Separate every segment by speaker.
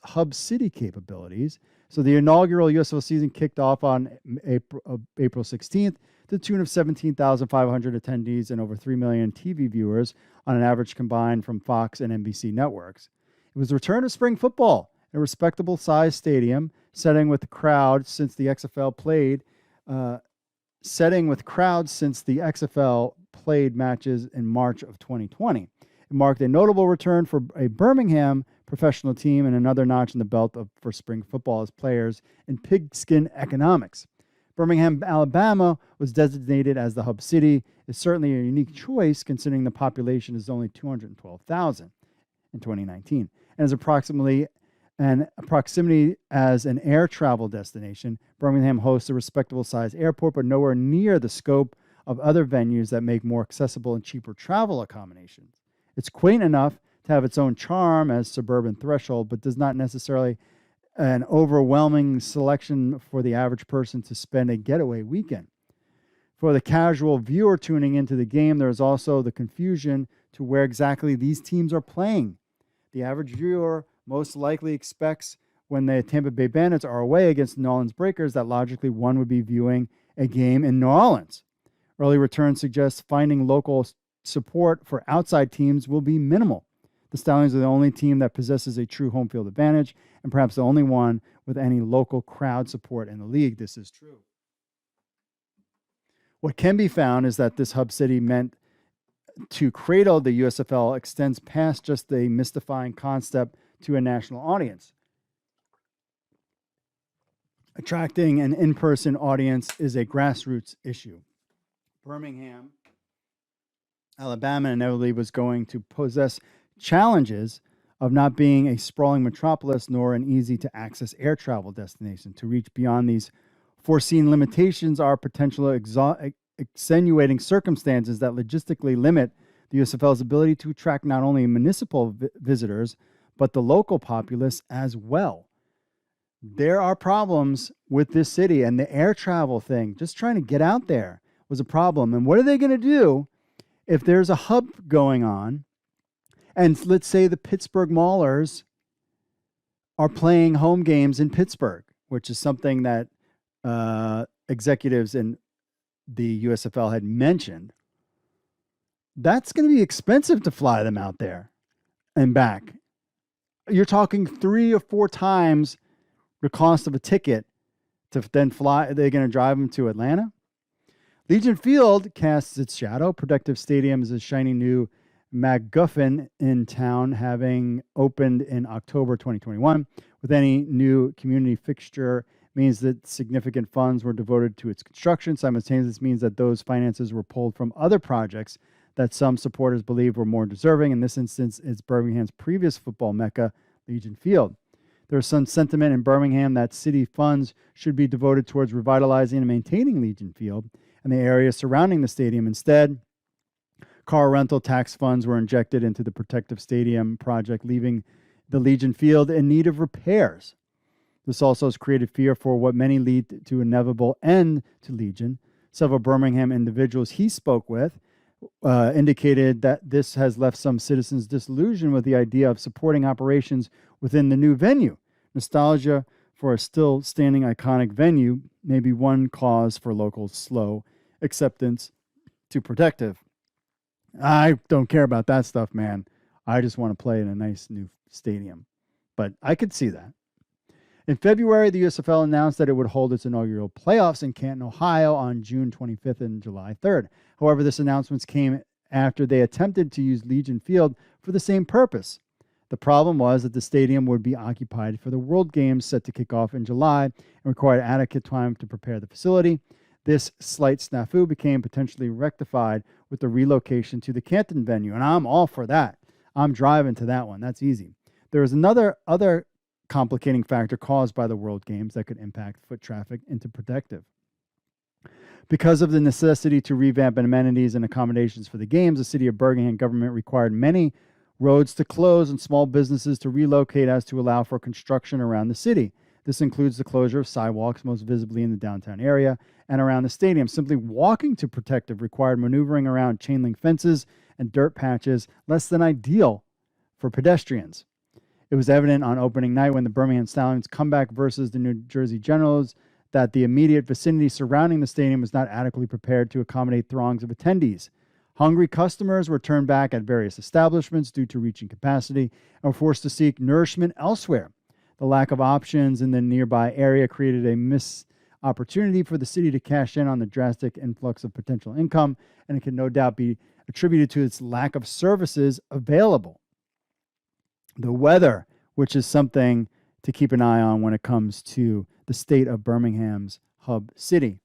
Speaker 1: hub city capabilities. So the inaugural USFL season kicked off on April 16th to the tune of 17,500 attendees and over 3 million TV viewers on an average combined from Fox and NBC networks. It was the return of spring football in a respectable-sized stadium, setting with crowds since the XFL played matches in March of 2020. It marked a notable return for a Birmingham professional team and another notch in the belt for spring football as players in pigskin economics. Birmingham, Alabama was designated as the hub city. It's certainly a unique choice considering the population is only 212,000 in 2019 and is approximately and proximity as an air travel destination. Birmingham hosts a respectable-sized airport, but nowhere near the scope of other venues that make more accessible and cheaper travel accommodations. It's quaint enough to have its own charm as suburban threshold, but does not necessarily an overwhelming selection for the average person to spend a getaway weekend. For the casual viewer tuning into the game, there is also the confusion to where exactly these teams are playing. The average viewer most likely expects when the Tampa Bay Bandits are away against the New Orleans Breakers that logically one would be viewing a game in New Orleans. Early returns suggest finding local support for outside teams will be minimal. The Stallions are the only team that possesses a true home field advantage and perhaps the only one with any local crowd support in the league. This is true. What can be found is that this hub city meant to cradle the USFL extends past just a mystifying concept to a national audience. Attracting an in-person audience is a grassroots issue. Birmingham, Alabama inevitably was going to possess challenges of not being a sprawling metropolis nor an easy-to-access air travel destination. To reach beyond these foreseen limitations are potential extenuating circumstances that logistically limit the USFL's ability to attract not only municipal visitors, but the local populace as well. There are problems with this city, and the air travel thing, just trying to get out there, was a problem. And what are they going to do if there's a hub going on, and let's say the Pittsburgh Maulers are playing home games in Pittsburgh, which is something that executives in the USFL had mentioned. That's going to be expensive to fly them out there and back. You're talking 3 or 4 times the cost of a ticket to then fly. They're going to drive them to Atlanta. Legion Field casts its shadow. Protective Stadium is a shiny new MacGuffin in town, having opened in October 2021. With any new community fixture means that significant funds were devoted to its construction. Simultaneously, this means that those finances were pulled from other projects that some supporters believe were more deserving. In this instance, it's Birmingham's previous football mecca, Legion Field. There's some sentiment in Birmingham that city funds should be devoted towards revitalizing and maintaining Legion Field and the area surrounding the stadium. Instead, car rental tax funds were injected into the Protective Stadium project, leaving the Legion Field in need of repairs. This also has created fear for what many lead to inevitable end to Legion. Several Birmingham individuals he spoke with indicated that this has left some citizens disillusioned with the idea of supporting operations within the new venue. Nostalgia for a still standing iconic venue may be one cause for local slow acceptance to Protective. I don't care about that stuff, man. I just want to play in a nice new stadium. But I could see that. In February, the USFL announced that it would hold its inaugural playoffs in Canton, Ohio on June 25th and July 3rd. However, this announcement came after they attempted to use Legion Field for the same purpose. The problem was that the stadium would be occupied for the World Games set to kick off in July and required adequate time to prepare the facility. This slight snafu became potentially rectified with the relocation to the Canton venue, and I'm all for that. I'm driving to that one. That's easy. There is other complicating factor caused by the World Games that could impact foot traffic into Protective. Because of the necessity to revamp amenities and accommodations for the games, the city of Birmingham government required many roads to close and small businesses to relocate as to allow for construction around the city. This includes the closure of sidewalks, most visibly in the downtown area and around the stadium. Simply walking to Protective required maneuvering around chain link fences and dirt patches, less than ideal for pedestrians. It was evident on opening night when the Birmingham Stallions comeback versus the New Jersey Generals that the immediate vicinity surrounding the stadium was not adequately prepared to accommodate throngs of attendees. Hungry customers were turned back at various establishments due to reaching capacity and were forced to seek nourishment elsewhere. The lack of options in the nearby area created a missed opportunity for the city to cash in on the drastic influx of potential income, and it can no doubt be attributed to its lack of services available. The weather, which is something to keep an eye on when it comes to the state of Birmingham's hub city.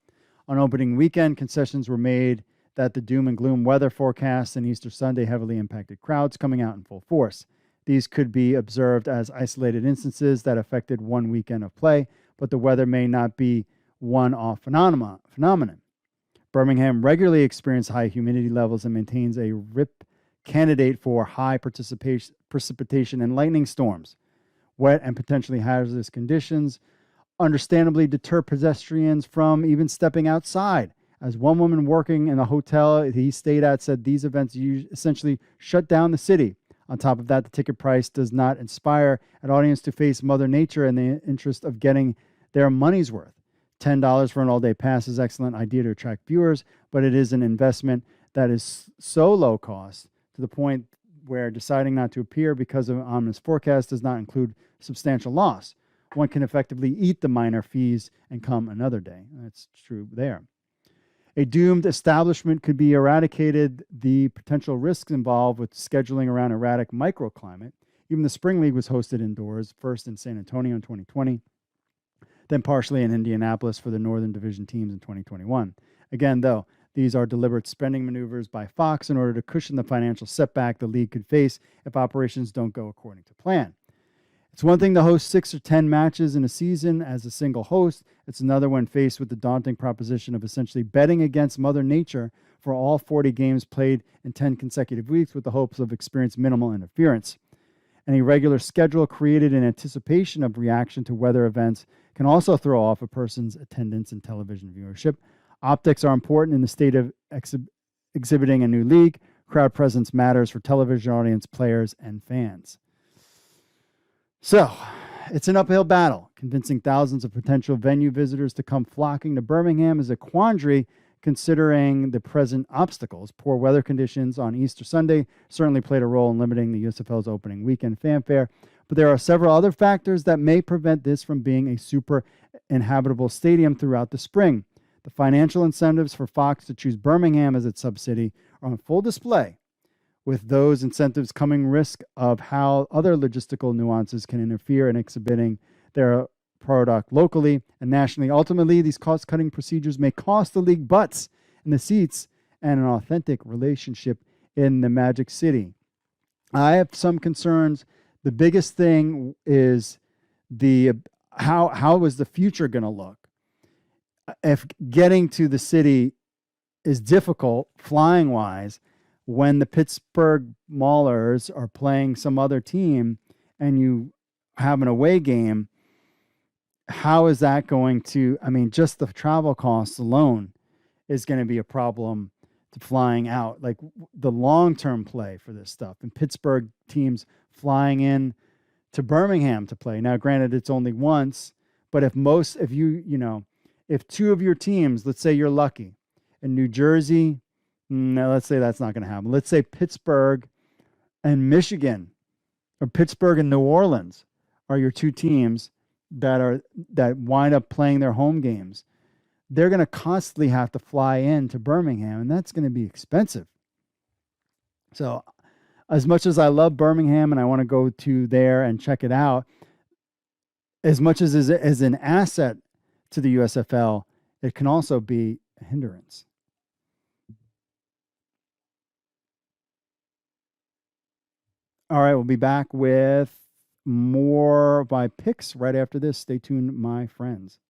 Speaker 1: On opening weekend, concessions were made that the doom and gloom weather forecasts and Easter Sunday heavily impacted crowds coming out in full force. These could be observed as isolated instances that affected one weekend of play, but the weather may not be one-off phenomenon. Birmingham regularly experiences high humidity levels and maintains a RIP candidate for high precipitation and lightning storms. Wet and potentially hazardous conditions understandably deter pedestrians from even stepping outside. As one woman working in a hotel he stayed at said, these events essentially shut down the city. On top of that, the ticket price does not inspire an audience to face Mother Nature in the interest of getting their money's worth. $10 for an all-day pass is an excellent idea to attract viewers, but it is an investment that is so low cost to the point where deciding not to appear because of an ominous forecast does not include substantial loss. One can effectively eat the minor fees and come another day. That's true there. A doomed establishment could be eradicated. The potential risks involved with scheduling around erratic microclimate. Even the Spring League was hosted indoors, first in San Antonio in 2020, then partially in Indianapolis for the Northern Division teams in 2021. Again, though, these are deliberate spending maneuvers by Fox in order to cushion the financial setback the league could face if operations don't go according to plan. It's one thing to host 6 or 10 matches in a season as a single host. It's another when faced with the daunting proposition of essentially betting against Mother Nature for all 40 games played in 10 consecutive weeks with the hopes of experiencing minimal interference. An irregular schedule created in anticipation of reaction to weather events can also throw off a person's attendance and television viewership. Optics are important in the state of exhibiting a new league. Crowd presence matters for television audience, players, and fans. So, it's an uphill battle. Convincing thousands of potential venue visitors to come flocking to Birmingham is a quandary considering the present obstacles. Poor weather conditions on Easter Sunday certainly played a role in limiting the USFL's opening weekend fanfare, but there are several other factors that may prevent this from being a super inhabitable stadium throughout the spring. The financial incentives for Fox to choose Birmingham as its subsidy are on full display, with those incentives coming risk of how other logistical nuances can interfere in exhibiting their product locally and nationally. Ultimately, these cost-cutting procedures may cost the league butts in the seats and an authentic relationship in the Magic City. I have some concerns. The biggest thing is how is the future going to look? If getting to the city is difficult flying-wise, when the Pittsburgh Maulers are playing some other team and you have an away game, how is that going to, just the travel costs alone is going to be a problem to flying out. Like the long-term play for this stuff. And Pittsburgh teams flying in to Birmingham to play. Now, granted, it's only once, but if two of your teams, let's say you're lucky, in New Jersey, no, let's say that's not going to happen. Let's say Pittsburgh and Michigan, or Pittsburgh and New Orleans are your two teams that wind up playing their home games. They're going to constantly have to fly in to Birmingham, and that's going to be expensive. So as much as I love Birmingham and I want to go to there and check it out, as much as an asset to the USFL, it can also be a hindrance. All right, we'll be back with more of my picks right after this. Stay tuned, my friends.